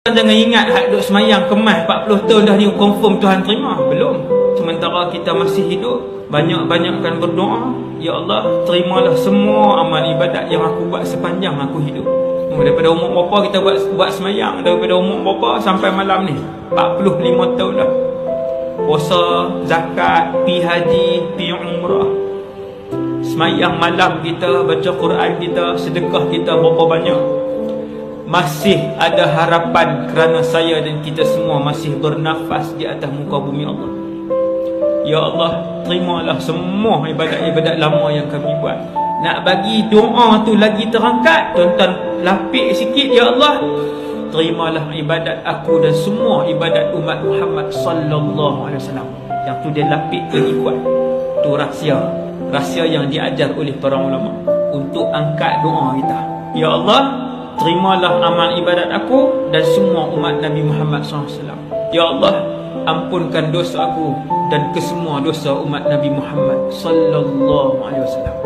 Jangan ingat hak duk semayang kemas 40 tahun dah ni confirm Tuhan terima. Belum. Sementara kita masih hidup, banyak-banyakkan berdoa. Ya Allah, terimalah semua amal ibadat yang aku buat sepanjang aku hidup. Daripada umur berapa kita buat semayang? Daripada umur berapa sampai malam ni? 45 tahun dah. Puasa, zakat, pi haji, pi umrah. Semayang malam kita, baca Quran kita, sedekah kita berapa banyak? Masih ada harapan kerana saya dan kita semua masih bernafas di atas muka bumi Allah. Ya Allah, terimalah semua ibadat-ibadat lama yang kami buat. Nak bagi doa tu lagi terangkat, tuan-tuan lapik sikit. Ya Allah, terimalah ibadat aku dan semua ibadat umat Muhammad sallallahu alaihi wasallam. Yang tu dia lapik lagi kuat. Tu rahsia yang diajar oleh para ulama untuk angkat doa kita. Ya Allah, terimalah amal ibadat aku dan semua umat Nabi Muhammad SAW. Ya Allah, ampunkan dosa aku dan kesemua dosa umat Nabi Muhammad sallallahu alaihi wasallam.